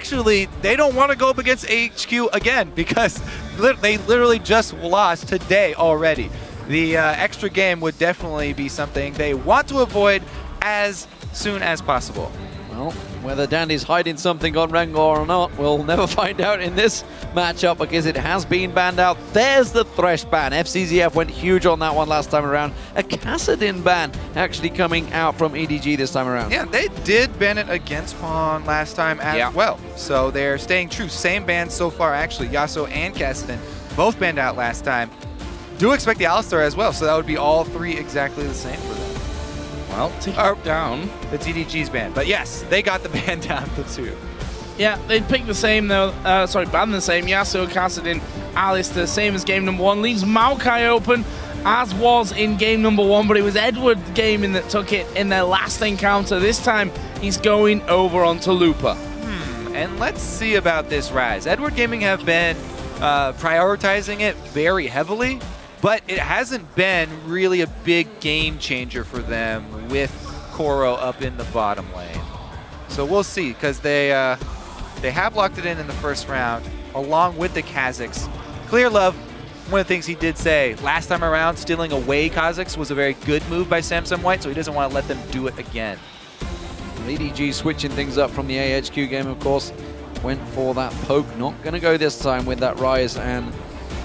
actually, they don't want to go up against HQ again because they literally just lost today already. The extra game would definitely be something they want to avoid as soon as possible. Well, whether Dandy's hiding something on Rengar or not, we'll never find out in this matchup because it has been banned out. There's the Thresh ban. FCZF went huge on that one last time around. A Kassadin ban actually coming out from EDG this time around. Yeah, they did ban it against Pawn last time as well. So they're staying true. Same ban so far, actually. Yasuo and Kassadin both banned out last time. Do expect the Alistar as well, so that would be all three exactly the same for them. Well, take it down. The TDG's ban. But yes, they got the ban down to 2. Yeah, they picked the same though. Sorry, ban the same. Yasuo, Kassadin, Alistar, same as game number 1. Leaves Maokai open, as was in game number 1, but it was Edward Gaming that took it in their last encounter. This time, he's going over onto Looper. And let's see about this Rise. Edward Gaming have been prioritizing it very heavily, but it hasn't been really a big game changer for them with Koro up in the bottom lane. So we'll see, because they have locked it in the first round, along with the Kazakhs. Clear Love, one of the things he did say last time around, stealing away Kazakhs was a very good move by Samsung White, so he doesn't want to let them do it again. EDG switching things up from the AHQ game, of course. Went for that poke, not going to go this time with that Rise, and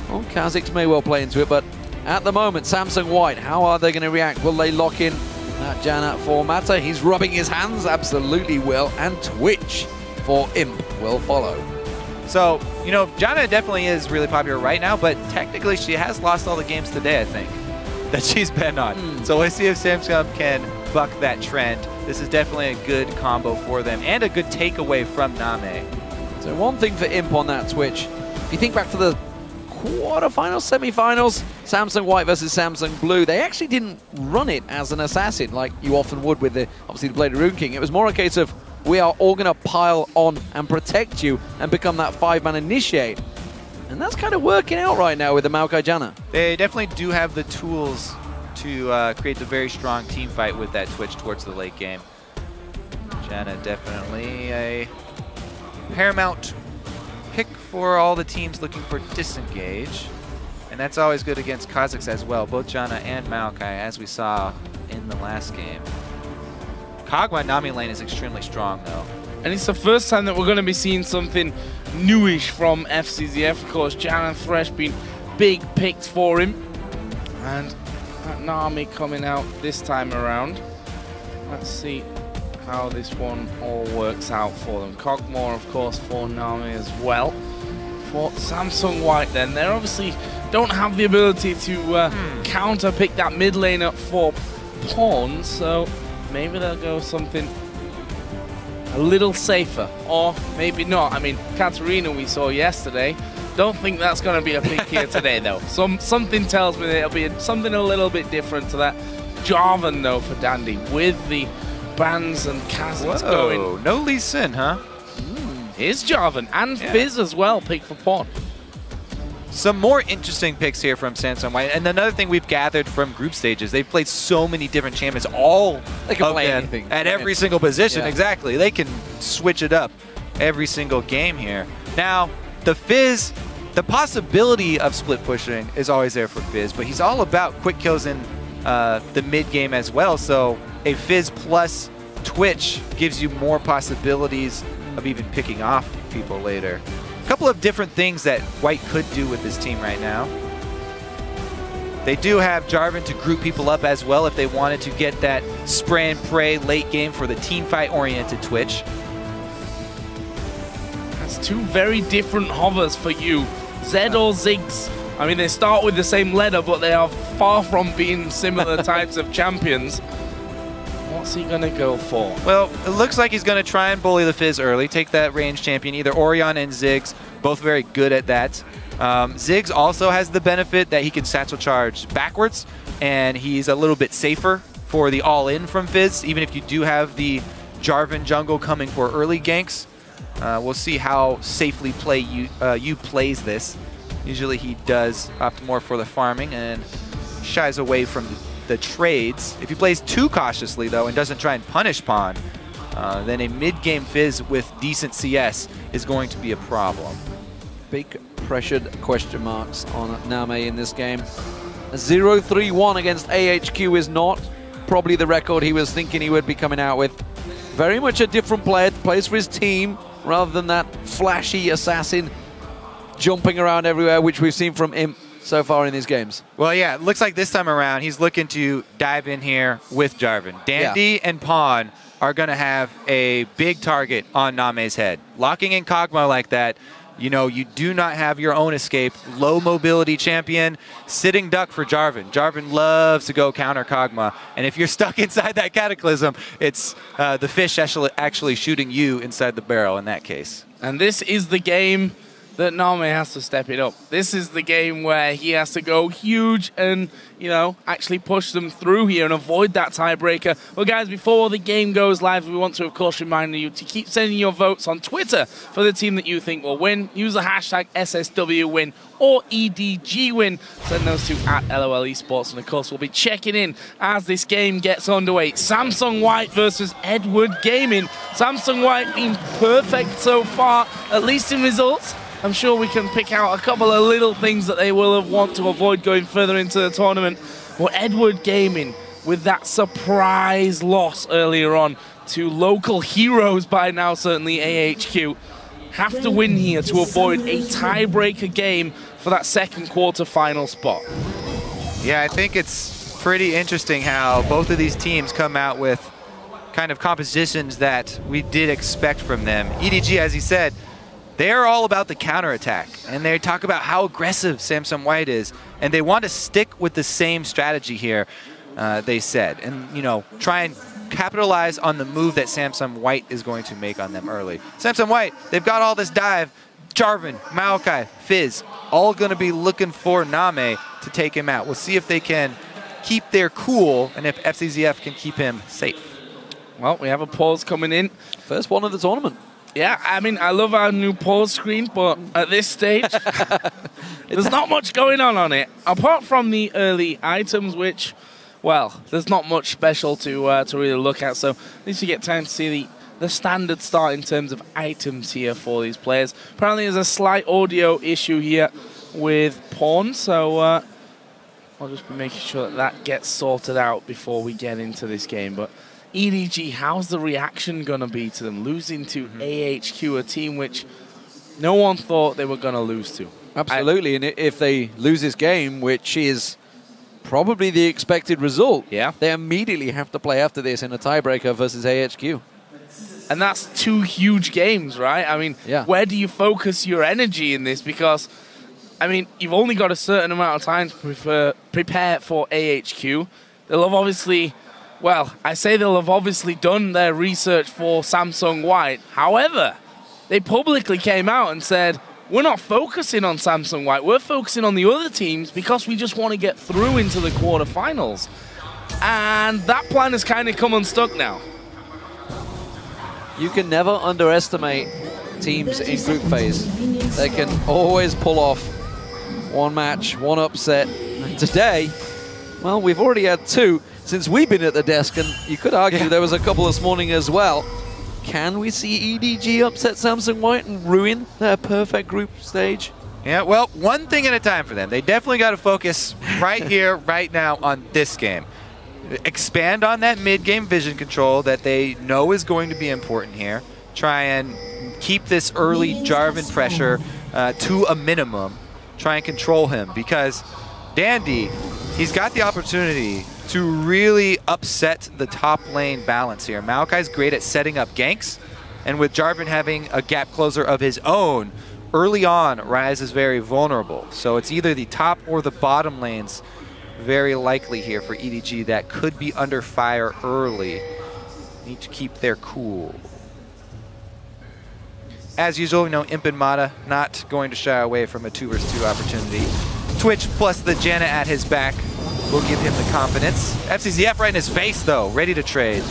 well, Kazakhs may well play into it, but at the moment, Samsung White, how are they going to react? Will they lock in that Janna for Mata? He's rubbing his hands, absolutely will, and Twitch for Imp will follow. So, you know, Janna definitely is really popular right now, but technically she has lost all the games today, I think, that she's been on. So let's see if Samsung can buck that trend. This is definitely a good combo for them and a good takeaway from Name. So one thing for Imp on that Twitch, if you think back to the quarterfinals, semifinals, Samsung White versus Samsung Blue, they actually didn't run it as an assassin like you often would with obviously the Blade of Rune King. It was more a case of, we are all going to pile on and protect you and become that 5-man initiate. And that's kind of working out right now with the Maokai Janna. They definitely do have the tools to create the very strong team fight with that Twitch towards the late game. Janna definitely a paramount pick for all the teams looking for disengage. And that's always good against Kazakhs as well, both Janna and Maokai, as we saw in the last game. Kog'Maw Nami lane is extremely strong, though. And it's the first time that we're going to be seeing something newish from FCZF. Of course, Janna and Thresh being big picks for him. And that Nami coming out this time around. Let's see how this one all works out for them. Kog'Maw, of course, for Nami as well. For Samsung White, then, they obviously don't have the ability to counter pick that mid lane up for Pawn, so maybe they'll go something a little safer, or maybe not. I mean, Katarina we saw yesterday. Don't think that's going to be a pick here today, though. Something tells me that it'll be something a little bit different to that. Jarvan, though, for Dandy, with the bans and Kazakhs going. No Lee Sin, huh? Here's Jarvan and Fizz as well, pick for Pawn. Some more interesting picks here from Samsung White. And another thing we've gathered from group stages, they've played so many different champions, all they can play them anything at every single position. Exactly. They can switch it up every single game here. Now, the Fizz, the possibility of split pushing is always there for Fizz, but he's all about quick kills in the mid game as well. So a Fizz plus Twitch gives you more possibilities of even picking off people later. A couple of different things that White could do with this team right now. They do have Jarvan to group people up as well if they wanted to get that spray and pray late game for the team fight oriented Twitch. That's two very different hovers for you. Zed or Ziggs. I mean, they start with the same letter, but they are far from being similar types of champions. What's he going to go for? Well, it looks like he's going to try and bully the Fizz early, take that range champion, either Orion and Ziggs, both very good at that. Ziggs also has the benefit that he can satchel charge backwards, and he's a little bit safer for the all-in from Fizz, even if you do have the Jarvan jungle coming for early ganks. We'll see how safely you plays this. Usually he does opt more for the farming and shies away from the trades. If he plays too cautiously, though, and doesn't try and punish Pawn, then a mid-game Fizz with decent CS is going to be a problem. Big pressured question marks on Name in this game. A 0-3-1 against AHQ is not probably the record he was thinking he would be coming out with. Very much a different player, plays for his team rather than that flashy assassin jumping around everywhere, which we've seen from him so far in these games. Well, yeah, it looks like this time around he's looking to dive in here with Jarvan. Dandy and Pawn are going to have a big target on Name's head. Locking in Kog'Maw like that, you know, you do not have your own escape. Low mobility champion, sitting duck for Jarvan. Jarvan loves to go counter Kog'Maw, and if you're stuck inside that Cataclysm, it's the fish actually shooting you inside the barrel in that case. And this is the game that Name has to step it up. This is the game where he has to go huge and, you know, actually push them through here and avoid that tiebreaker. Well, guys, before the game goes live, we want to, of course, remind you to keep sending your votes on Twitter for the team that you think will win. Use the hashtag SSW win or EDG win. Send those to @LOL Esports. And, of course, we'll be checking in as this game gets underway. Samsung White versus Edward Gaming. Samsung White being perfect so far, at least in results. I'm sure we can pick out a couple of little things that they will want to avoid going further into the tournament. Well, Edward Gaming, with that surprise loss earlier on to local heroes by now, certainly AHQ, have to win here to avoid a tiebreaker game for that second quarter-final spot. Yeah, I think it's pretty interesting how both of these teams come out with kind of compositions that we did expect from them. EDG, as he said, they're all about the counterattack, and they talk about how aggressive Samsung White is, and they want to stick with the same strategy here, they said, and, you know, try and capitalize on the move that Samsung White is going to make on them early. Samsung White, they've got all this dive, Jarvan, Maokai, Fizz, all going to be looking for Name to take him out. We'll see if they can keep their cool and if FCZF can keep him safe. Well, we have a pause coming in. First one of the tournament. Yeah, I mean, I love our new pause screen, but at this stage, there's not much going on it. Apart from the early items, which, well, there's not much special to really look at, so at least you get time to see the standard start in terms of items here for these players. Apparently, there's a slight audio issue here with Pawn, so I'll just be making sure that that gets sorted out before we get into this game. But EDG, how's the reaction going to be to them losing to AHQ, a team which no one thought they were going to lose to? Absolutely, and if they lose this game, which is probably the expected result, yeah, they immediately have to play after this in a tiebreaker versus AHQ. And that's two huge games, right? I mean, yeah. Where do you focus your energy in this? Because, I mean, you've only got a certain amount of time to prepare for AHQ. They'll have obviously... Well, I say they'll have obviously done their research for Samsung White. However, they publicly came out and said, we're not focusing on Samsung White, we're focusing on the other teams because we just want to get through into the quarterfinals. And that plan has kind of come unstuck now. You can never underestimate teams in group phase. They can always pull off one match, one upset. And today, well, we've already had two since we've been at the desk, and you could argue there was a couple this morning as well. Can we see EDG upset Samsung White and ruin their perfect group stage? Yeah, well, one thing at a time for them. They definitely got to focus right here, right now on this game. Expand on that mid-game vision control that they know is going to be important here. Try and keep this early Jarvan pressure to a minimum. Try and control him, because Dandy, he's got the opportunity to really upset the top lane balance here. Maokai's great at setting up ganks, and with Jarvan having a gap closer of his own, early on, Ryze is very vulnerable. So it's either the top or the bottom lanes very likely here for EDG that could be under fire early. Need to keep their cool. As usual, you know, Imp and Mata not going to shy away from a 2 vs 2 opportunity. Twitch plus the Janna at his back will give him the confidence. FCZF right in his face, though, ready to trade.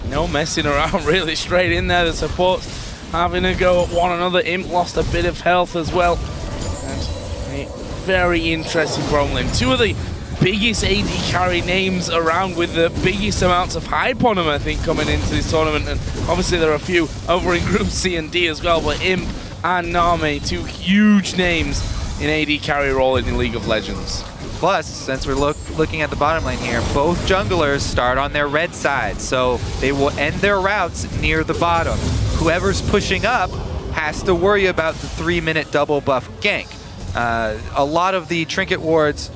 No messing around, really straight in there. The supports having a go at one another. Imp lost a bit of health as well. And a very interesting problem lane. Two of the biggest AD carry names around with the biggest amounts of hype on them, I think, coming into this tournament. And obviously there are a few over in Group C and D as well, but Imp and Name, two huge names in AD carry role in League of Legends. Plus, since we're looking at the bottom lane here, both junglers start on their red side, so they will end their routes near the bottom. Whoever's pushing up has to worry about the 3-minute double buff gank. A lot of the trinket wards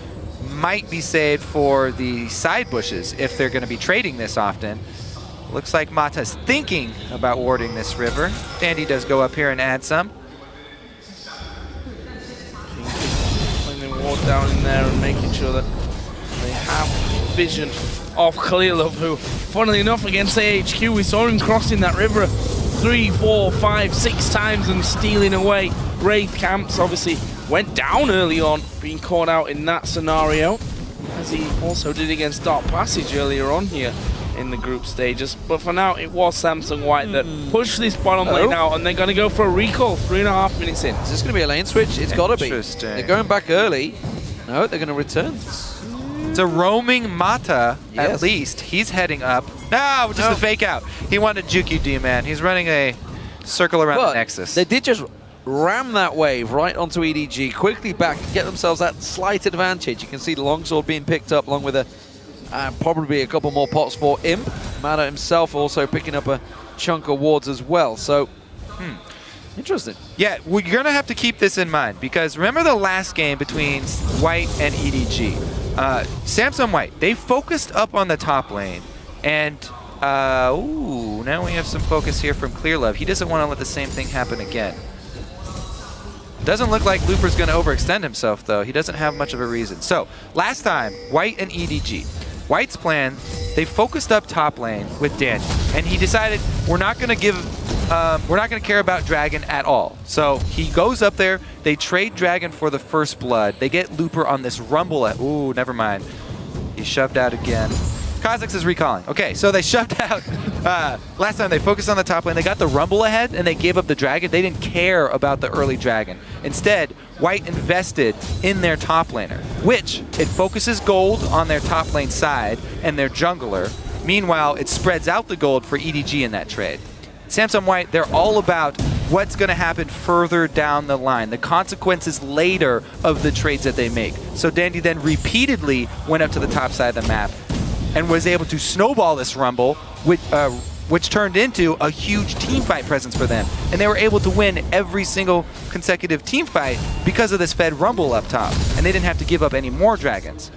might be saved for the side bushes if they're going to be trading this often. Looks like Mata's thinking about warding this river. Dandy does go up here and add some. Ward down in there and making sure that they have vision of Khalilov, who, funnily enough, against AHQ, we saw him crossing that river 3, 4, 5, 6 times and stealing away Wraith camps. Obviously went down early on, being caught out in that scenario, as he also did against Dark Passage earlier on here in the group stages. But for now, it was Samsung White that pushed this bottom lane out, and they're going to go for a recall 3.5 minutes in. Is this going to be a lane switch? It's got to be. They're going back early. No, they're going to return. It's a roaming Mata, at least. He's heading up. No, just a fake out. He wanted to juke you, D-Man. He's running a circle around the Nexus. They did just ram that wave right onto EDG, quickly back, get themselves that slight advantage. You can see the longsword being picked up along with a probably a couple more pots for Imp. Mata himself also picking up a chunk of wards as well. So, interesting. Yeah, we're going to have to keep this in mind, because remember the last game between White and EDG? Samsung White, they focused up on the top lane, and ooh, now we have some focus here from Clearlove. He doesn't want to let the same thing happen again. Doesn't look like Looper's going to overextend himself, though. He doesn't have much of a reason. So, last time, White and EDG. White's plan, they focused up top lane with Danny, and he decided we're not going to care about Dragon at all. So he goes up there, they trade Dragon for the first blood. They get Looper on this rumble. Ooh, never mind. He shoved out again. Kha'Zix is recalling. Okay, so they shoved out. Last time they focused on the top lane. They got the rumble ahead, and they gave up the Dragon. They didn't care about the early Dragon. Instead, White invested in their top laner, which it focuses gold on their top lane side and their jungler. Meanwhile, it spreads out the gold for EDG in that trade. Samsung White, they're all about what's going to happen further down the line, the consequences later of the trades that they make. So Dandy then repeatedly went up to the top side of the map and was able to snowball this rumble, which turned into a huge team fight presence for them. And they were able to win every single consecutive team fight because of this fed rumble up top. And they didn't have to give up any more dragons.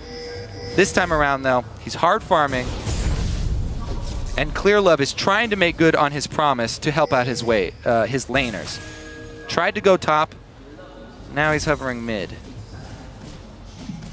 This time around, though, he's hard farming. And Clearlove is trying to make good on his promise to help out his laners. Tried to go top. Now he's hovering mid.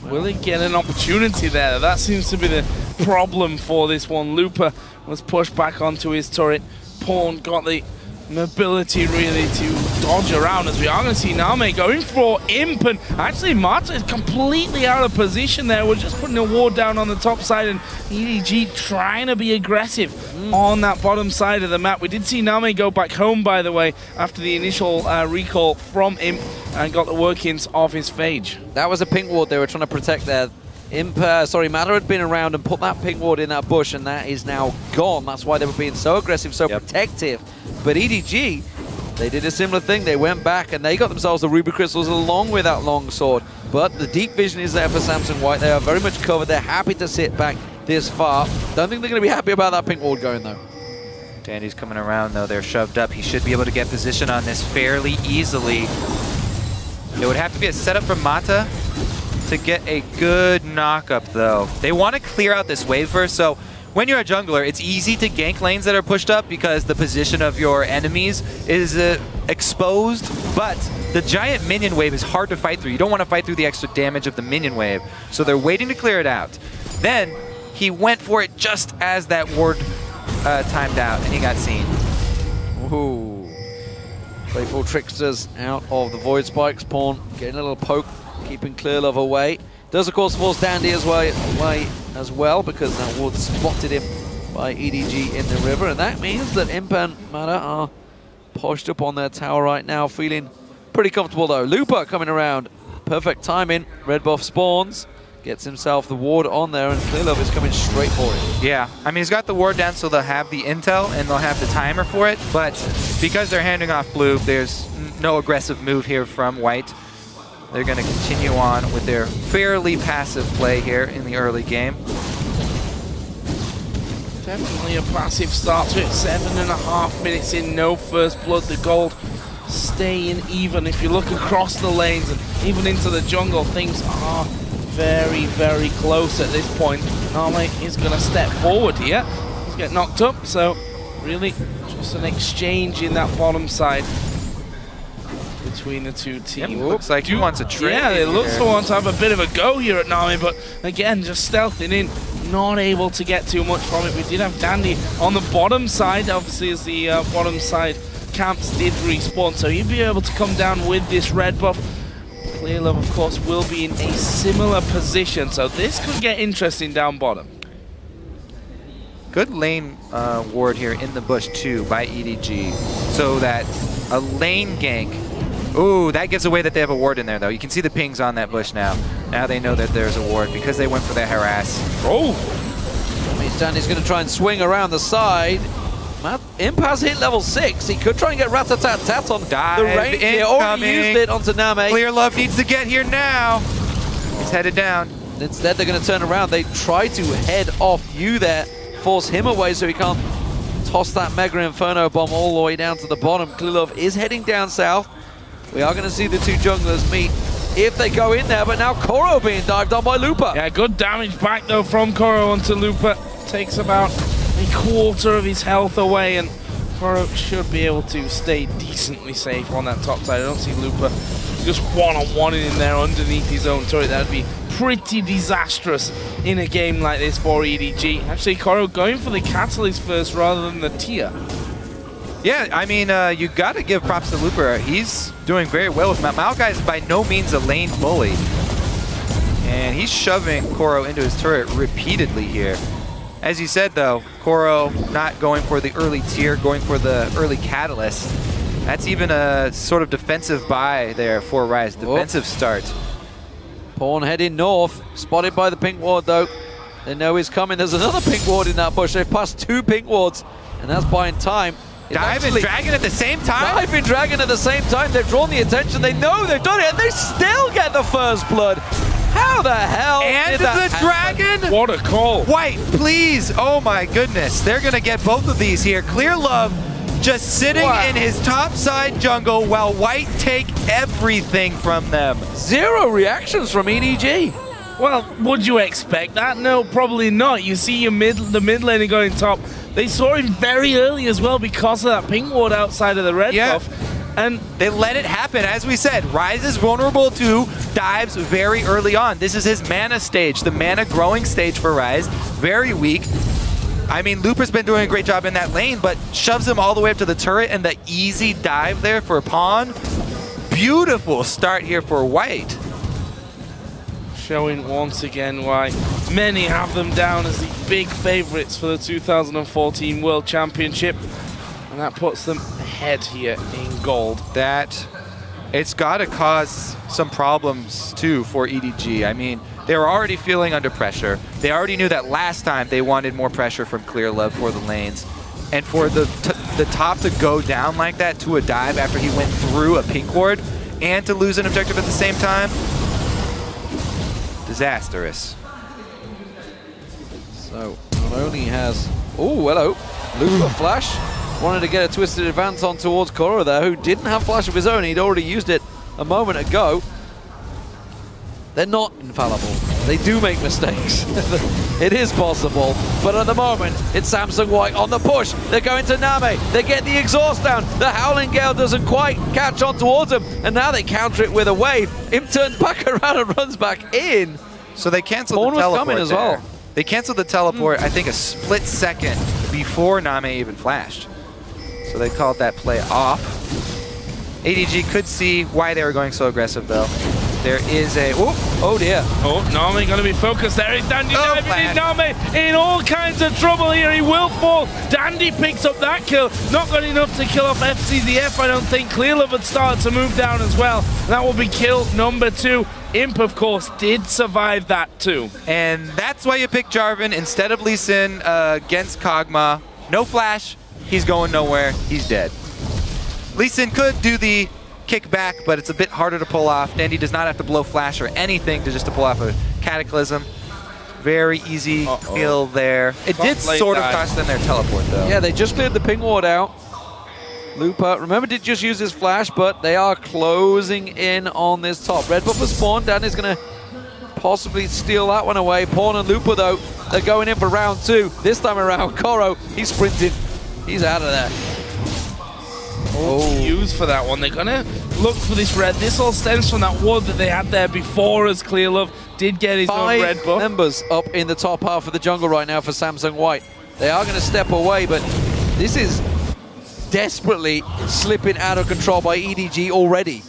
Will he get an opportunity there? That seems to be the problem for this one. Looper was pushed back onto his turret. Pawn got the mobility really to dodge around, as we are going to see Name going for Imp, and actually Mata is completely out of position there. We're just putting a ward down on the top side, and EDG trying to be aggressive on that bottom side of the map. We did see Name go back home, by the way, after the initial recall from Imp, and got the workings of his phage. That was a pink ward they were trying to protect there. Mata had been around and put that pink ward in that bush, and that is now gone. That's why they were being so aggressive, so protective. But EDG, they did a similar thing. They went back and they got themselves the Ruby Crystals along with that long sword. But the deep vision is there for Samsung White. They are very much covered. They're happy to sit back this far. Don't think they're going to be happy about that pink ward going, though. Dandy's coming around, though. They're shoved up. He should be able to get position on this fairly easily. It would have to be a setup from Mata to get a good knock-up, though. They want to clear out this wave first, so when you're a jungler, it's easy to gank lanes that are pushed up because the position of your enemies is exposed, but the giant minion wave is hard to fight through. You don't want to fight through the extra damage of the minion wave, so they're waiting to clear it out. Then he went for it just as that ward timed out, and he got seen. Ooh. Playful Tricksters out of the Void Spikes. Pawn getting a little poke, keeping Clearlove away. Does, of course, force Dandy away as well, because that ward spotted him by EDG in the river. And that means that Imp and Mata are pushed up on their tower right now, feeling pretty comfortable, though. Looper coming around. Perfect timing. Red buff spawns. Gets himself the ward on there, and Clearlove is coming straight for it. Yeah, I mean, he's got the ward down, so they'll have the intel and they'll have the timer for it. But because they're handing off blue, there's no aggressive move here from white. They're going to continue on with their fairly passive play here in the early game. Definitely a passive start to it. 7.5 minutes in, no first blood. The gold staying even. If you look across the lanes and even into the jungle, things are very, very close at this point. Name is going to step forward here. He's getting knocked up, so really just an exchange in that bottom side between the two teams. Yep, looks like he wants a trade. Yeah, it looks to want to have a bit of a go here at Name, but again, just stealthing in. Not able to get too much from it. We did have Dandy on the bottom side, obviously, as the bottom side camps did respawn, so he'd be able to come down with this red buff. Clearlove, of course, will be in a similar position, so this could get interesting down bottom. Good lane ward here in the bush too by EDG, so that a lane gank. Ooh, that gives away that they have a ward in there though. You can see the pings on that bush now. Now they know that there's a ward because they went for their harass. Oh! That means Dandy's going to try and swing around the side. Imp has hit level 6. He could try and get rat-a-tat-tat on the range here. Already used it onto Name. Clearlove needs to get here now. He's headed down. Instead, they're going to turn around. They try to head off you there, force him away so he can't toss that Mega Inferno bomb all the way down to the bottom. Clearlove is heading down south. We are going to see the two junglers meet if they go in there, but now Koro being dived on by Lupa. Yeah, good damage back though from Koro onto Lupa. Takes about a quarter of his health away, and Koro should be able to stay decently safe on that top side. I don't see Lupa just one-on-one in there underneath his own turret. That would be pretty disastrous in a game like this for EDG. Actually, Koro going for the Catalyst first rather than the Tia. Yeah, I mean, you got to give props to Looper. He's doing very well with Maokai is by no means a lane bully. And he's shoving Koro into his turret repeatedly here. As you said, though, Koro not going for the early tier, going for the early Catalyst. That's even a sort of defensive buy there for Rise. Defensive start. Pawn heading north. Spotted by the pink ward, though. They know he's coming. There's another pink ward in that bush. They've passed 2 pink wards, and that's buying time. Dive and Dragon at the same time? Dive and Dragon at the same time. They've drawn the attention. They know they've done it, and they still get the first blood. How the hell and did that happen? Dragon? What a call. White, please. Oh my goodness. They're going to get both of these here. Clearlove just sitting in his top side jungle while White take everything from them. 0 reactions from EDG. Well, would you expect that? No, probably not. You see the mid laner going top. They saw him very early as well because of that ping ward outside of the red buff. And they let it happen. As we said, Rise is vulnerable to dives very early on. This is his mana stage, the mana growing stage for Rise. Very weak. I mean, Looper's been doing a great job in that lane, but shoves him all the way up to the turret, and the easy dive there for Pawn. Beautiful start here for White. Showing once again why many have them down as the big favorites for the 2014 World Championship. And that puts them ahead here in gold. It's got to cause some problems, too, for EDG. I mean, they were already feeling under pressure. They already knew that last time they wanted more pressure from Clearlove for the lanes. And for the top to go down like that to a dive after he went through a pink ward and to lose an objective at the same time, disastrous. So, not only has... Oh, hello. Lupa flash. Wanted to get a twisted advance on towards Koro there, who didn't have flash of his own. He'd already used it a moment ago. They're not infallible. They do make mistakes. It is possible. But at the moment, it's Samsung White on the push. They're going to Name. They get the exhaust down. The Howling Gale doesn't quite catch on towards them. And now they counter it with a wave. Imp turns back around and runs back in. So they canceled the teleport coming as well. They canceled the teleport, I think, a split second before Name even flashed. So they called that play off. EDG could see why they were going so aggressive, though. There is a... Oh dear. Oh, Name going to be focused there. Is Dandy diving in? Name in all kinds of trouble here. He will fall. Dandy picks up that kill. Not got enough to kill off FCZF, I don't think. Clearlove had started to move down as well. That will be kill number 2. Imp, of course, did survive that too. And that's why you pick Jarvan instead of Lee Sin against Kog'Maw. No flash. He's going nowhere. He's dead. Lee Sin could do the kick back, but it's a bit harder to pull off. Dandy does not have to blow flash or anything to pull off a Cataclysm. Very easy kill there. It did sort of cost them their teleport, though. Yeah, they just cleared the ping ward out. Looper, remember, did just use his flash, but they are closing in on this top. Red buff has spawned. Dandy's going to possibly steal that one away. Pawn and Looper, though, they're going in for round 2. This time around, Koro, he's sprinting. He's out of there. Use for that one. They're gonna look for this red. This all stems from that ward that they had there before, as Clearlove did get his own red buff. 5 members up in the top half of the jungle right now for Samsung White. They are going to step away, but this is desperately slipping out of control by EDG already.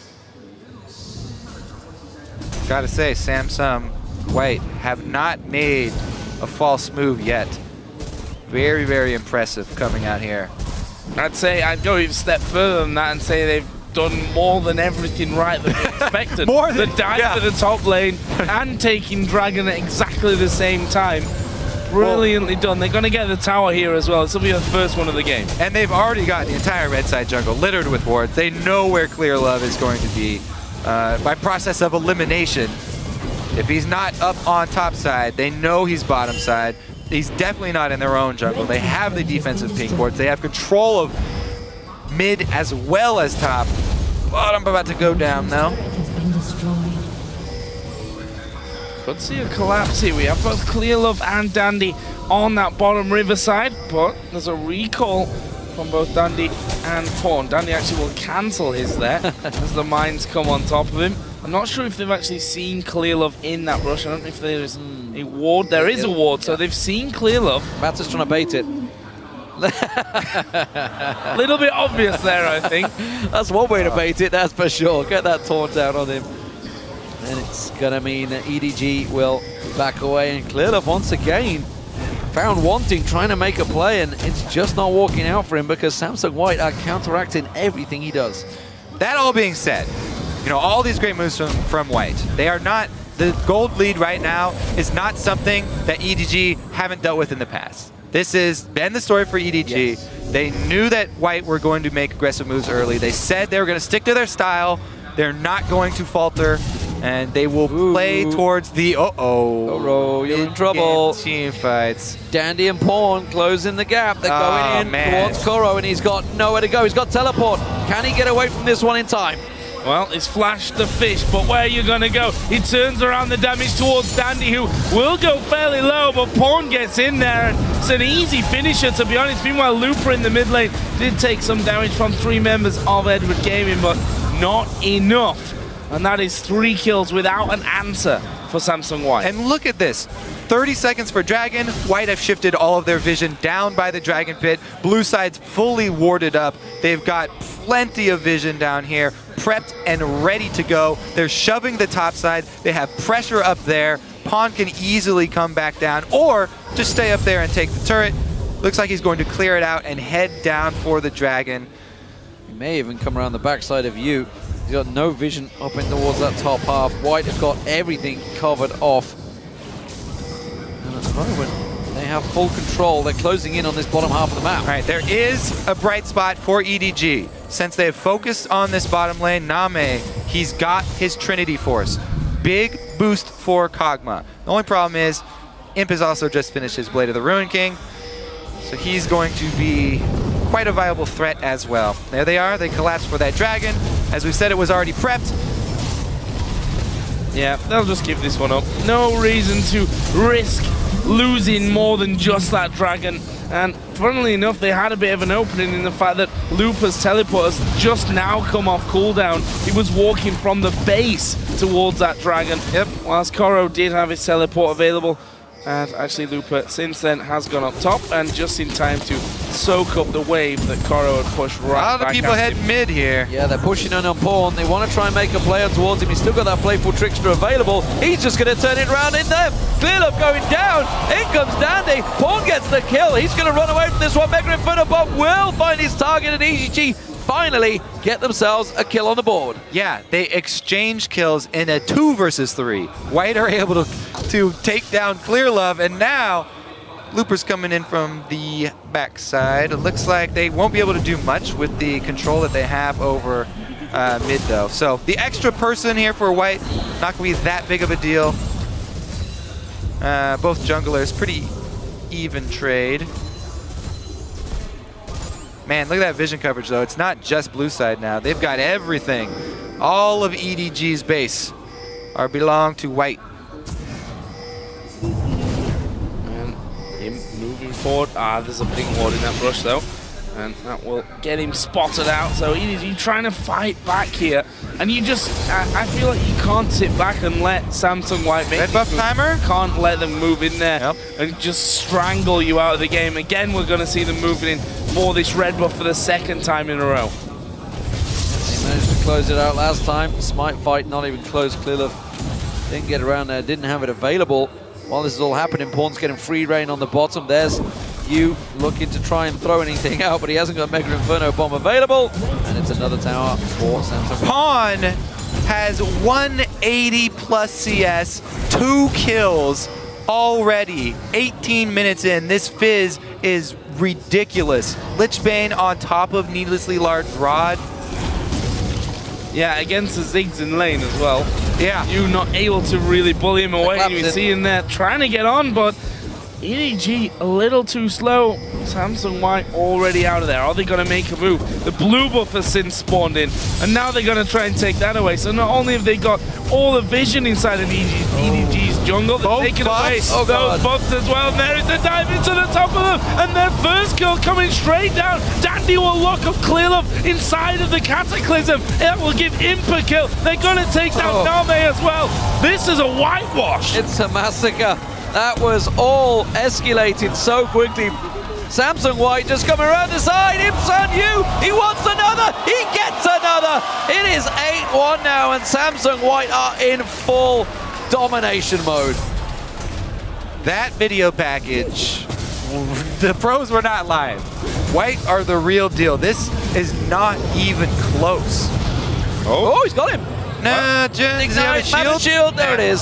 Gotta say, Samsung White have not made a false move yet. Very, very impressive coming out here. I'd say I'd go even a step further than that and say they've done more than everything right that we expected. More than, the dive to the top lane and taking Dragon at exactly the same time. Brilliantly done. They're going to get the tower here as well. This will be the first one of the game. And they've already got the entire red side jungle littered with wards. They know where Clearlove is going to be by process of elimination. If he's not up on top side, they know he's bottom side. He's definitely not in their own jungle. They have the defensive ping boards. They have control of mid as well as top. Bottom about to go down now. Could see a collapse here. We have both Clearlove and Dandy on that bottom riverside, but there's a recall from both Dandy and Pawn. Dandy actually will cancel his there as the mines come on top of him. I'm not sure if they've actually seen Clearlove in that rush. I don't know if there's a ward. There is a ward, so they've seen Clearlove. Matt's just trying to bait it. A little bit obvious there, I think. That's one way to bait it, that's for sure. Get that taunt down on him. And it's going to mean that EDG will back away. And Clearlove, once again, found wanting, trying to make a play, and it's just not working out for him because Samsung White are counteracting everything he does. That all being said, you know, all these great moves from White, they are not, the gold lead right now is not something that EDG haven't dealt with in the past. This has been the story for EDG. Yes. They knew that White were going to make aggressive moves early. They said they were going to stick to their style. They're not going to falter, and they will play towards the you're in trouble. Team fights. Dandy and Pawn closing the gap. They're going in towards Koro, and he's got nowhere to go. He's got teleport. Can he get away from this one in time? Well, it's Flash the fish, but where are you going to go? He turns around the damage towards Dandy, who will go fairly low, but Pawn gets in there. It's an easy finisher, to be honest. Meanwhile, Looper in the mid lane did take some damage from 3 members of Edward Gaming, but not enough. And that is 3 kills without an answer for Samsung White. And look at this. 30 seconds for Dragon. White have shifted all of their vision down by the Dragon Pit. Blue side's fully warded up. They've got plenty of vision down here, prepped and ready to go. They're shoving the top side. They have pressure up there. Pawn can easily come back down or just stay up there and take the turret. Looks like he's going to clear it out and head down for the Dragon. He may even come around the backside of you. He's got no vision up in towards that top half. White have got everything covered off. And at the moment, they have full control. They're closing in on this bottom half of the map. All right, there is a bright spot for EDG. Since they have focused on this bottom lane, Name, he's got his Trinity Force. Big boost for Kog'Maw. The only problem is, Imp has also just finished his Blade of the Ruin King, so he's going to be quite a viable threat as well. There they are, they collapsed for that Dragon. As we said, it was already prepped. Yeah, they'll just give this one up. No reason to risk losing more than just that Dragon. And funnily enough, they had a bit of an opening in the fact that Looper's teleport has just now come off cooldown. He was walking from the base towards that Dragon. Yep. Whilst Koro did have his teleport available, And actually, Looper, since then, has gone up top and just in time to soak up the wave that Koro had pushed right back. A lot of people head mid here. Yeah, they're pushing in on Pawn. They want to try and make a player towards him. He's still got that playful trickster available. He's just going to turn it around in them. Clearlove going down. In comes Dandy. Pawn gets the kill. He's going to run away from this one. Mega Inferno Bomb will find his target, and EDG finally get themselves a kill on the board. Yeah, they exchange kills in a 2 versus 3. White are able to take down Clearlove, and now Looper's coming in from the backside. It looks like they won't be able to do much with the control that they have over mid, though. So the extra person here for White, not going to be that big of a deal. Both junglers, pretty even trade. Man, look at that vision coverage, though. It's not just blue side now. They've got everything. All of EDG's base belong to White. And him moving forward. There's a big ward in that brush, though. And that will get him spotted out. So EDG trying to fight back here. And you just, I feel like you can't sit back and let Samsung White make Red buff timer? Can't let them move in there and just strangle you out of the game. Again, we're going to see them moving in for this red buff for the second time in a row. They managed to close it out last time. Smite fight, not even close. Clearlove didn't get around there, didn't have it available. While this is all happening, Pawn's getting free reign on the bottom. There's you looking to try and throw anything out, but he hasn't got Mega Inferno Bomb available. And it's another tower for Samsung. Pawn has 180 plus CS, 2 kills already. 18 minutes in. This Fizz is ridiculous. Lichbane on top of Needlessly Large Rod. Yeah, against the Ziggs in lane as well. Yeah. You're not able to really bully him away. You see him there trying to get on, but EDG a little too slow. Samsung White already out of there. Are they going to make a move? The blue buff has since spawned in, and now they're going to try and take that away. So not only have they got all the vision inside of EDG's jungle, they're taking away those buffs as well. And there is a dive into the top of them, and their first kill coming straight down. Dandy will lock up Clearlove inside of the Cataclysm. That will give Imp a kill. They're going to take down Name as well. This is a whitewash. It's a massacre. That was all escalated so quickly. Samsung White just coming around the side. Imp's on you. He wants another. He gets another. It is 8-1 now, and Samsung White are in full domination mode. That video package, the pros were not lying. White are the real deal. This is not even close. Oh, he's got him. No, just shield. There it is.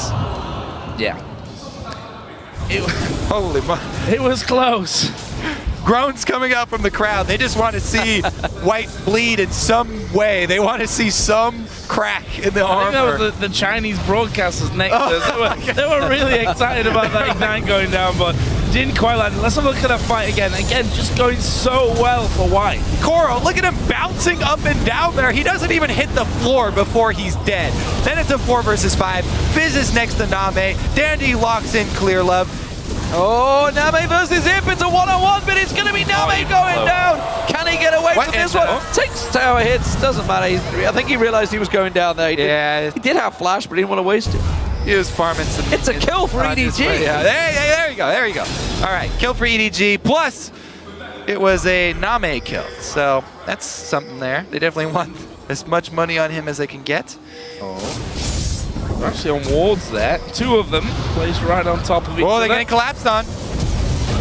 Yeah. Holy moly. It was close. Groans coming out from the crowd. They just want to see White bleed in some way. They want to see some crack in the armor. I think that was the Chinese broadcasters next to us. They were really excited about that Ignite going down, but didn't quite land. Let's have a look at that fight again. Again, just going so well for White. Koro, look at him bouncing up and down there. He doesn't even hit the floor before he's dead. Then it's a 4 versus 5. Fizz is next to Name. Dandy locks in Clearlove. Oh, Name versus Imp. It's a one-on-one, but it's going to be Name going down. Can he get away from this one? Takes tower hits. Doesn't matter. I think he realized he was going down there. He did have flash, but he didn't want to waste it. He was farming some. It's a kill for EDG. Yeah, there you go. There you go. All right, kill for EDG. Plus, it was a Name kill. So that's something there. They definitely want as much money on him as they can get. Actually on wards there. 2 of them placed right on top of each other. Oh, they're getting collapsed on.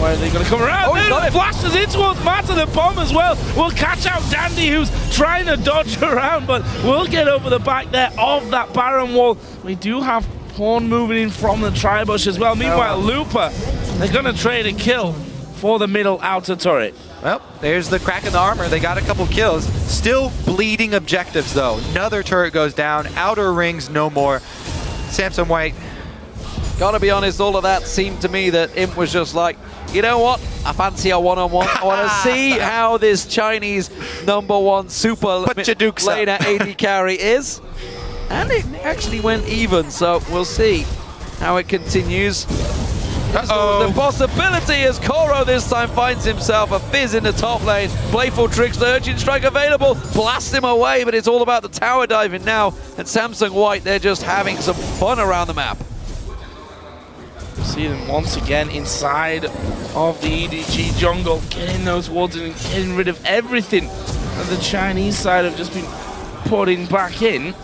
Where are they going to come around? Then flashes in towards Matt and the bomb as well. We'll catch out Dandy, who's trying to dodge around, but we'll get over the back there of that Baron wall. We do have Pawn moving in from the tri-bush as well. Meanwhile, Looper, they're going to trade a kill for the middle outer turret. Well, there's the crack in the armor. They got a couple kills. Still bleeding objectives, though. Another turret goes down. Outer rings, no more. Samsung White. Gotta be honest, all of that seemed to me that Imp was just like, you know what? I fancy a one-on-one. I want to see how this Chinese #1 super laner AD carry is. And it actually went even, so we'll see how it continues. The possibility as Koro this time finds himself a Fizz in the top lane. Playful tricks, the Urgent Strike available. Blast him away, but it's all about the tower diving now. And Samsung White, they're just having some fun around the map. See them once again inside of the EDG jungle, getting those wards and getting rid of everything that the Chinese side have just been putting back in.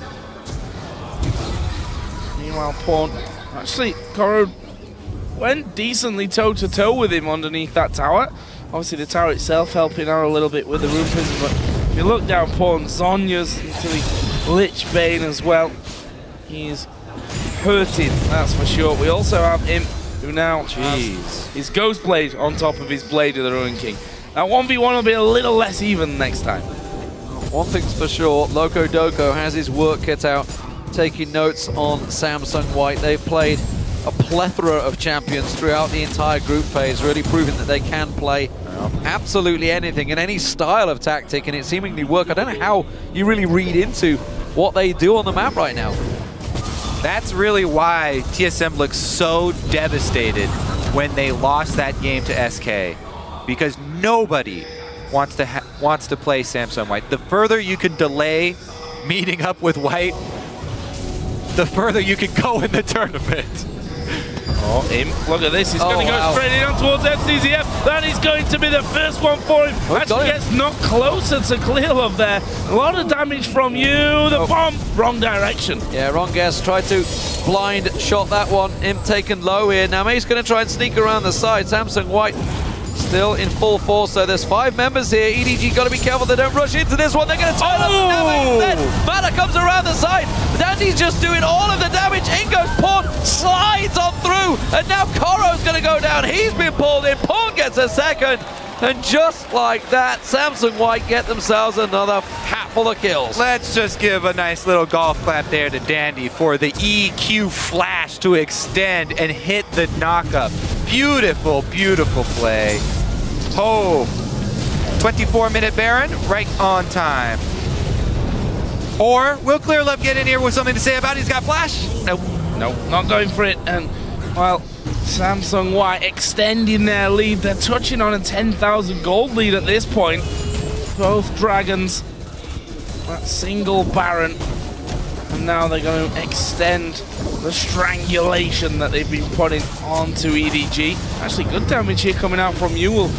Meanwhile, Pawn, actually, Koro went decently toe-to-toe with him underneath that tower. Obviously, the tower itself helping out a little bit with the Rune Prison, but if you look down, Pawn, Zonya's into the Lich Bane as well. He's hurting, that's for sure. We also have him who now has his Ghost Blade on top of his Blade of the Ruin King. That 1v1 will be a little less even next time. One thing's for sure, Loco Doco has his work cut out, taking notes on Samsung White. They've played a plethora of champions throughout the entire group phase, really proving that they can play absolutely anything in any style of tactic, and it seemingly work. I don't know how you really read into what they do on the map right now. That's really why TSM looks so devastated when they lost that game to SK, because nobody wants to play Samsung White. The further you can delay meeting up with White, the further you can go in the tournament. Oh, Imp, look at this. He's going to go straight in on towards FCZF. That is going to be the first one for him. Actually gets knocked closer to clear love there. A lot of damage from you. The bomb, wrong direction. Yeah, wrong guess. Tried to blind shot that one. Imp taken low here. Now May's going to try and sneak around the side. Samsung White still in full force, so there's 5 members here. EDG got to be careful they don't rush into this one. They're going to turn up the damage. Then Mana comes around the side. Dandy's just doing all of the damage. In goes Pawn, slides on through, and now Koro's going to go down. He's been pulled in. Pawn gets a second, and just like that, Samsung White get themselves another hatful of kills. Let's just give a nice little golf clap there to Dandy for the EQ flash to extend and hit the knockup. Beautiful, beautiful play. Oh, 24-minute Baron, right on time. Or will Clearlove get in here with something to say about it? He's got flash? Nope. Nope, not going for it. And, well, Samsung White extending their lead. They're touching on a 10,000 gold lead at this point. Both Dragons, that single Baron. And now they're going to extend the strangulation that they've been putting onto EDG. Actually, good damage here coming out from Ewell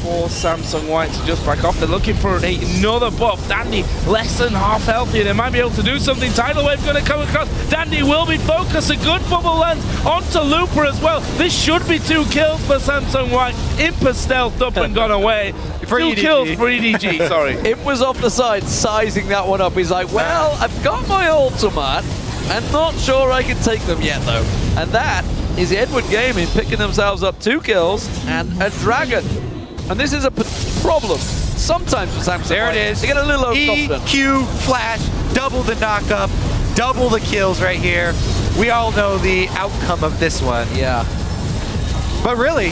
for Samsung White to just back off. They're looking for another buff. Dandy less than half healthy. They might be able to do something. Tidal Wave going to come across. Dandy will be focused. A good bubble lands onto Looper as well. This should be 2 kills for Samsung White. Imp has stealthed up and gone away. For 2 EDG. kills for EDG, sorry. Imp was off the side, sizing that one up. He's like, well, I've got my ultimate. I'm not sure I can take them yet, though. And that is Edward Gaming picking themselves up 2 kills and a dragon. And this is a problem sometimes with Samsung. There it is. They get a little overconfident. EQ flash, double the knockup, double the kills right here. We all know the outcome of this one. Yeah. But really,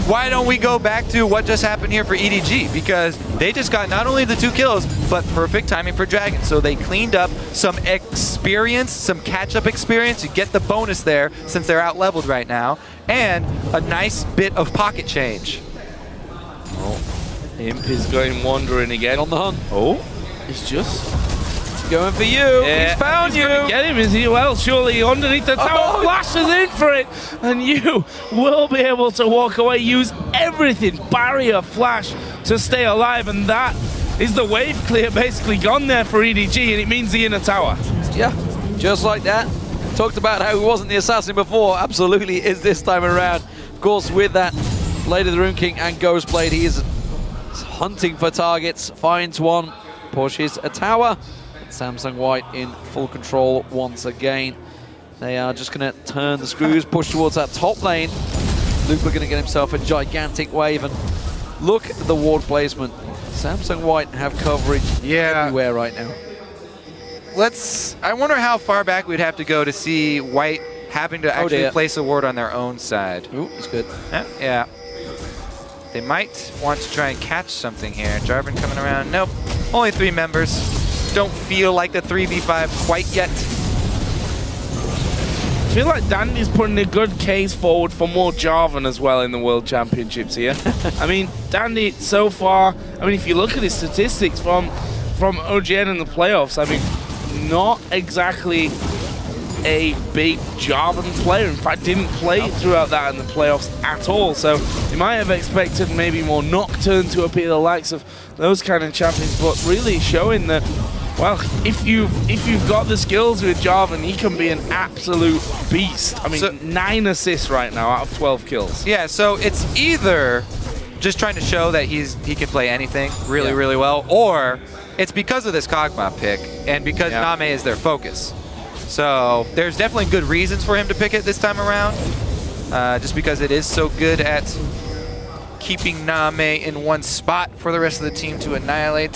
why don't we go back to what just happened here for EDG? Because they just got not only the 2 kills, but perfect timing for Dragon. So they cleaned up some experience, some catch-up experience. You get the bonus there since they're out-leveled right now. And a nice bit of pocket change. Oh, Imp is going wandering again. On the hunt. Oh, it's just going for you. Yeah, he's found you. Get him, is he? Well, surely underneath the tower, flashes in for it, and you will be able to walk away. Use everything, barrier, flash, to stay alive, and that is the wave clear basically gone there for EDG, and it means the inner tower. Yeah, just like that. Talked about how he wasn't the assassin before. Absolutely is this time around. Of course, with that Blade of the Rune King and Ghost Blade, he is hunting for targets, finds one, pushes a tower. Samsung White in full control once again. They are just going to turn the screws, push towards that top lane. Looper going to get himself a gigantic wave, and look at the ward placement. Samsung White have coverage everywhere right now. I wonder how far back we'd have to go to see White having to actually place a ward on their own side. Ooh, that's good. Yeah. They might want to try and catch something here. Jarvan coming around. Nope. Only 3 members. Don't feel like the 3v5 quite yet. I feel like Dandy's putting a good case forward for more Jarvan as well in the World Championships here. I mean, Dandy so far, I mean, if you look at his statistics from OGN in the playoffs, I mean, not exactly a big Jarvan player. In fact, didn't play throughout that in the playoffs at all. So you might have expected maybe more Nocturne to appear, the likes of those kind of champions, but really showing that, well, if you've got the skills with Jarvan, he can be an absolute beast. I mean, so, 9 assists right now out of 12 kills. Yeah, so it's either just trying to show that he can play anything really well, or it's because of this Kog'Maw pick and because Name is their focus. So there's definitely good reasons for him to pick it this time around, just because it is so good at keeping Name in one spot for the rest of the team to annihilate.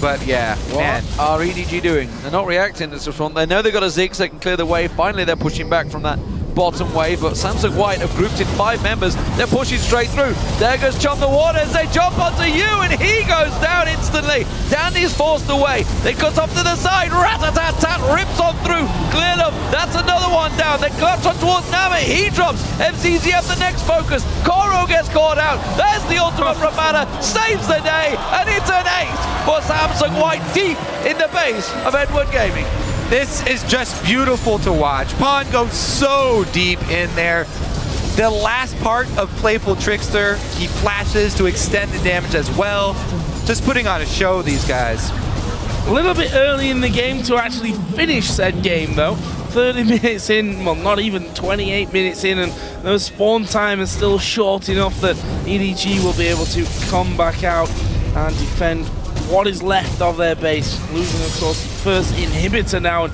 But yeah, man. What are EDG doing? They're not reacting to this front. They know they've got a Ziggs that can clear the way. Finally, they're pushing back from that bottom wave, but Samsung White have grouped in 5 members. They're pushing straight through. There goes Chomp the Waters. They jump onto you, and he goes down instantly. Dandy's forced away. They cut off to the side. Rat-a-tat-tat rips on through. Cleared up. That's another one down. They clutch on towards Nami. He drops. MCZF the next focus. Koro gets caught out. There's the ultimate from Mana. Saves the day, and it's an 8 for Samsung White deep in the base of Edward Gaming. This is just beautiful to watch. Pawn goes so deep in there. The last part of Playful Trickster, he flashes to extend the damage as well. Just putting on a show, these guys. A little bit early in the game to actually finish said game, though. 30 minutes in, well, not even 28 minutes in, and the spawn time is still short enough that EDG will be able to come back out and defend what is left of their base, losing, of course, the first inhibitor now. And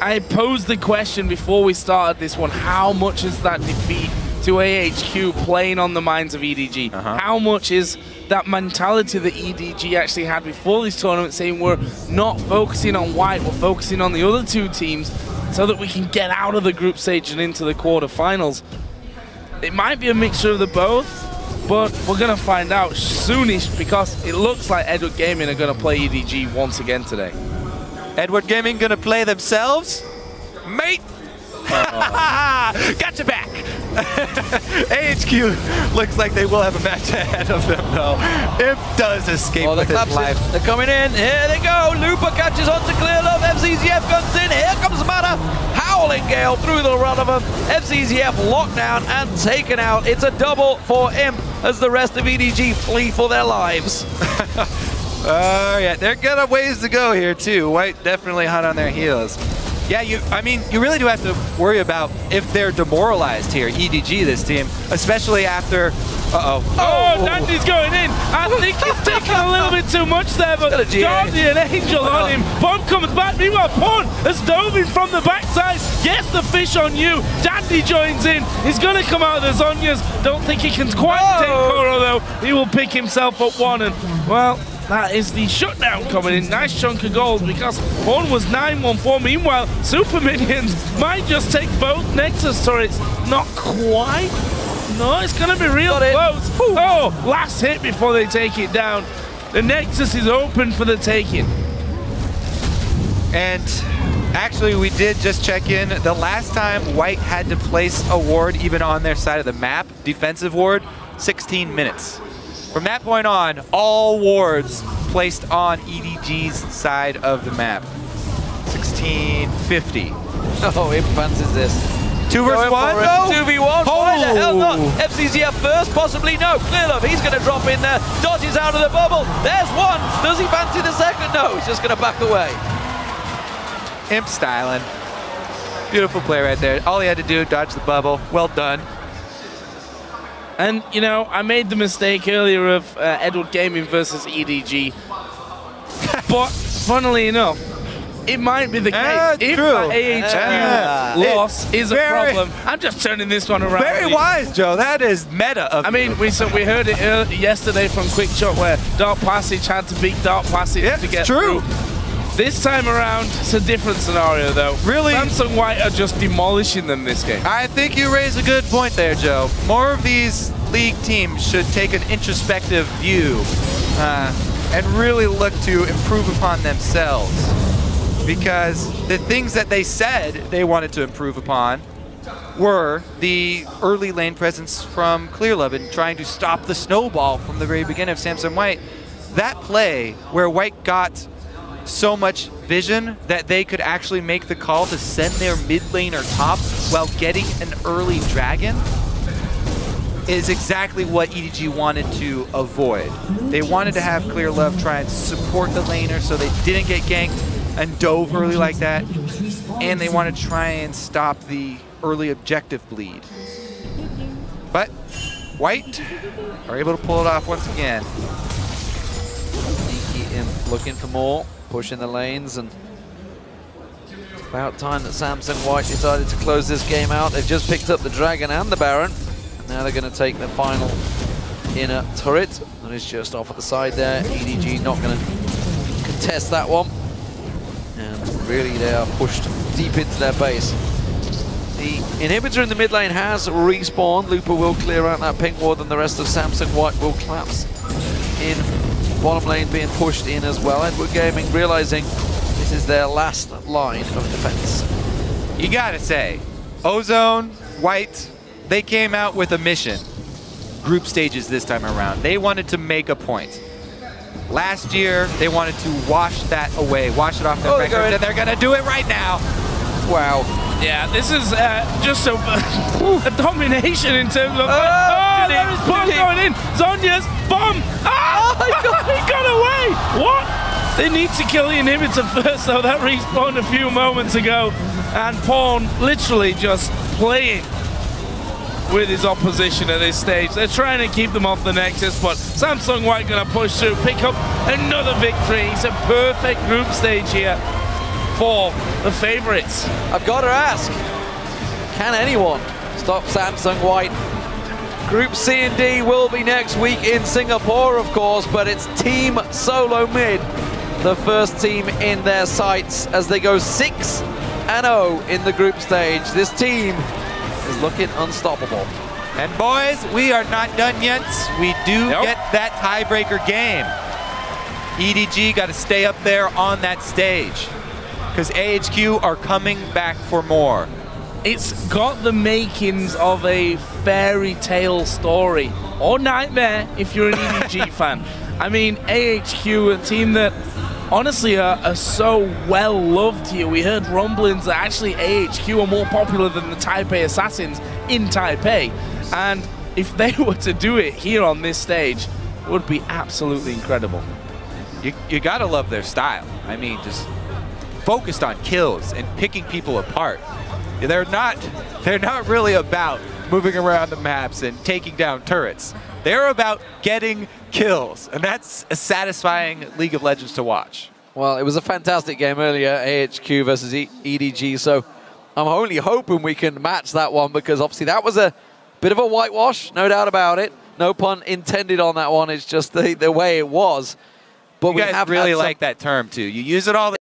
I posed the question before we started this one, how much is that defeat to AHQ playing on the minds of EDG? How much is that mentality that EDG actually had before this tournament, saying we're not focusing on White, we're focusing on the other 2 teams so that we can get out of the group stage and into the quarterfinals? It might be a mixture of the both, but we're going to find out soonish, because it looks like Edward Gaming are going to play EDG once again today. Edward Gaming going to play themselves? Mate! Got your back! AHQ looks like they will have a match ahead of them, though. Imp does escape with his life. They're coming in. Here they go. Looper catches on to Clear Love. FCZF comes in. Here comes Mana. Howling Gale through the run of them. FCZF locked down and taken out. It's a double for Imp as the rest of EDG flee for their lives. Yeah, they're got a ways to go here, too. White definitely hot on their heels. Yeah, I mean, you really do have to worry about if they're demoralized here, EDG, this team, especially after... Oh, Dandy's going in. I think he's taking a little bit too much there, but Guardian Angel on him. Bomb comes back. Meanwhile, Pawn has dove in from the backside. Gets the fish on you. Dandy joins in. He's going to come out of the Zhonya's. Don't think he can quite take Koro, though. He will pick himself up one, and, well... that is the shutdown coming in. Nice chunk of gold, because Pawn was 9-1-4. Meanwhile, Super Minions might just take both Nexus turrets. Not quite. No, it's going to be real close. Oh, last hit before they take it down. The Nexus is open for the taking. And actually, we did just check in. The last time White had to place a ward, even on their side of the map, defensive ward, 16 minutes. From that point on, all wards placed on EDG's side of the map. 1650. Oh, Imp fancies this. 2 versus 1, though? 2v1, why the hell not? FCZF first, possibly no. Clear Love, he's going to drop in there. Dodges out of the bubble. There's one. Does he fancy the second? No, he's just going to back away. Imp styling. Beautiful play right there. All he had to do, dodge the bubble. Well done. And, you know, I made the mistake earlier of Edward Gaming versus EDG. But, funnily enough, it might be the case. If that AHQ loss is a problem, I'm just turning this one around. Very wise, Joe. That is meta of we heard it yesterday from Quick Shot where Dark Passage had to beat Dark Passage to get through. This time around, it's a different scenario, though. Really? Samsung White are just demolishing them this game. I think you raise a good point there, Joe. More of these league teams should take an introspective view and really look to improve upon themselves. Because the things that they said they wanted to improve upon were the early lane presence from Clearlove and trying to stop the snowball from the very beginning of Samsung White. That play where White got so much vision that they could actually make the call to send their mid laner top while getting an early dragon is exactly what EDG wanted to avoid. They wanted to have Clear Love try and support the laner so they didn't get ganked and dove early like that, and they wanted to try and stop the early objective bleed. But White are able to pull it off once again. Sneaky Imp looking for more, pushing the lanes, and it's about time that Samsung White decided to close this game out. They've just picked up the Dragon and the Baron. Now they're going to take the final inner turret, and it's just off at the side there. EDG not going to contest that one. And really they are pushed deep into their base. The inhibitor in the mid lane has respawned. Looper will clear out that pink ward, and the rest of Samsung White will collapse in. Bottom lane being pushed in as well. Edward Gaming realizing this is their last line of defense. You gotta say, Ozone, White, they came out with a mission. Group stages this time around. They wanted to make a point. Last year, they wanted to wash that away, wash it off their record, and they're gonna do it right now. Wow. Yeah, this is just a domination in terms of... Oh, there is bomb going in. Zonya's bomb. Oh, he got away. What? They need to kill the inhibitor first, though. That respawned a few moments ago. And Pawn literally just playing with his opposition at this stage. They're trying to keep them off the Nexus, but Samsung White going to push through, pick up another victory. It's a perfect group stage here for the favorites. I've got to ask, can anyone stop Samsung White? Group C and D will be next week in Singapore, of course, but it's Team Solo Mid, the first team in their sights as they go 6-0 in the group stage. This team is looking unstoppable. And boys, we are not done yet. We do get that tiebreaker game. EDG got to stay up there on that stage, because AHQ are coming back for more. It's got the makings of a fairy tale story, or nightmare if you're an EDG fan. I mean, AHQ, a team that honestly are so well loved here. We heard rumblings that actually AHQ are more popular than the Taipei Assassins in Taipei. And if they were to do it here on this stage, it would be absolutely incredible. You gotta love their style. I mean, just focused on kills and picking people apart. They're not really about moving around the maps and taking down turrets. They're about getting kills, and that's a satisfying League of Legends to watch. Well, it was a fantastic game earlier, AHQ versus EDG, so I'm only hoping we can match that one, because obviously that was a bit of a whitewash, no doubt about it. No pun intended on that one, it's just the way it was. But you guys really like that term too. You use it all the